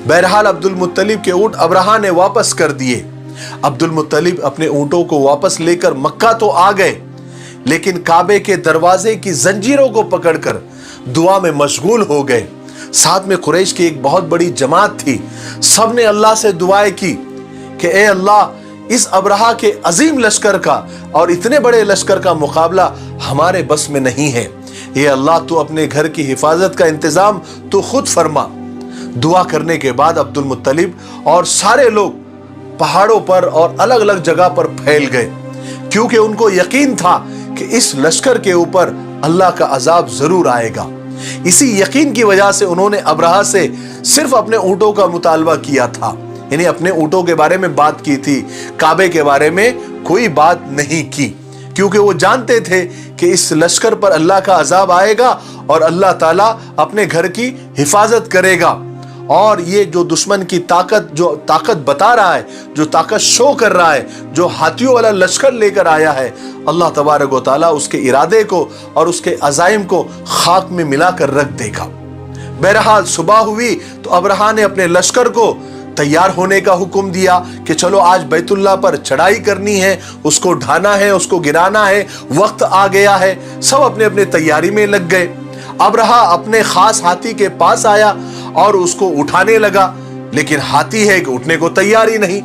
बहरहाल अब्दुल मुत्तलिब के ऊंट अब्रहा ने वापस कर दिए। अब्दुल मुत्तलिब अपने ऊंटों को वापस लेकर मक्का तो आ गए, लेकिन काबे के दरवाजे की जंजीरों को पकड़कर दुआ में मशगूल हो गए। साथ में कुरैश की एक बहुत बड़ी जमात थी। सबने अल्लाह से दुआएं की कि ए अल्लाह, इस अब्रहा के अजीम लश्कर का और इतने बड़े लश्कर का मुकाबला हमारे बस में नहीं है। ये अल्लाह, तू अपने घर की हिफाजत का इंतजाम तो खुद फरमा। दुआ करने के बाद अब्दुल मुत्तलिब और सारे लोग पहाड़ों पर और अलग अलग जगह पर फैल गए, क्योंकि उनको यकीन था कि इस लश्कर के ऊपर अल्लाह का अजाब जरूर आएगा। इसी यकीन की वजह से उन्होंने अब्रहा से सिर्फ अपने ऊंटों का मुतालबा किया था, यानी अपने ऊंटों के बारे में बात की थी, काबे के बारे में कोई बात नहीं की, क्योंकि वो जानते थे कि इस लश्कर पर अल्लाह का अजाब आएगा और अल्लाह ताला अपने घर की हिफाजत करेगा। और ये जो दुश्मन की ताकत बता रहा है, जो ताकत शो कर रहा है, जो हाथियों वाला लश्कर लेकर आया है, अल्लाह तबारक व तआला उसके इरादे को और उसके अज़ाइम को खाक में मिलाकर रख देगा। बहरहाल सुबह हुई तो अब्रहा ने अपने लश्कर को तैयार होने का हुक्म दिया कि चलो आज बैतुल्लाह पर चढ़ाई करनी है, उसको ढाना है, उसको गिराना है, वक्त आ गया है। सब अपने अपने तैयारी में लग गए। अब्रहा अपने खास हाथी के पास आया और उसको उठाने लगा, लेकिन हाथी है कि उठने को तैयार ही नहीं।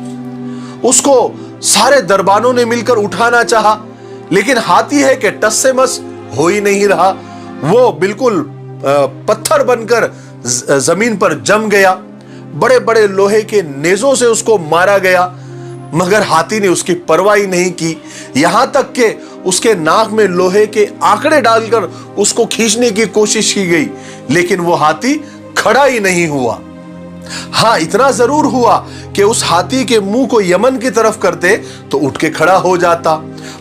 उसको सारे दरबानों ने मिलकर उठाना चाहा, लेकिन हाथी है कि टस से मस हो ही नहीं रहा। वो बिल्कुल पत्थर बनकर जमीन पर जम गया। बड़े बड़े लोहे के नेजों से उसको मारा गया, मगर हाथी ने उसकी परवाह ही नहीं की। यहां तक कि उसके नाक में लोहे के आंकड़े डालकर उसको खींचने की कोशिश की गई, लेकिन वो हाथी खड़ा ही नहीं हुआ। हाँ, इतना जरूर हुआ कि उस हाथी के मुंह को यमन की तरफ करते तो उठ के खड़ा हो जाता,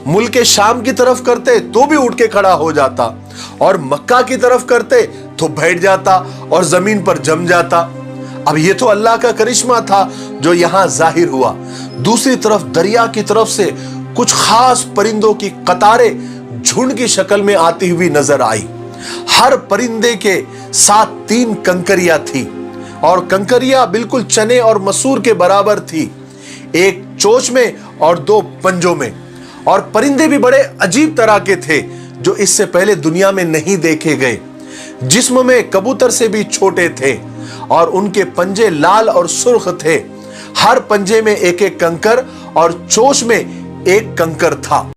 मुल्क के शाम की तरफ करते तो भी उठ के खड़ा हो जाता, और मक्का की तरफ करते तो बैठ जाता और जमीन पर जम जाता। अब ये तो अल्लाह का करिश्मा था जो यहां जाहिर हुआ। दूसरी तरफ दरिया की तरफ से कुछ खास परिंदों की कतारें झुंड की शक्ल में आती हुई नजर आई। हर परिंदे के साथ 3 कंकरियां थी, और कंकरियां बिल्कुल चने और मसूर के बराबर थी, एक चोंच में और 2 पंजों में। और परिंदे भी बड़े अजीब तरह के थे जो इससे पहले दुनिया में नहीं देखे गए। जिस्म में कबूतर से भी छोटे थे और उनके पंजे लाल और सुर्ख थे। हर पंजे में एक एक कंकर और चोंच में एक कंकर था।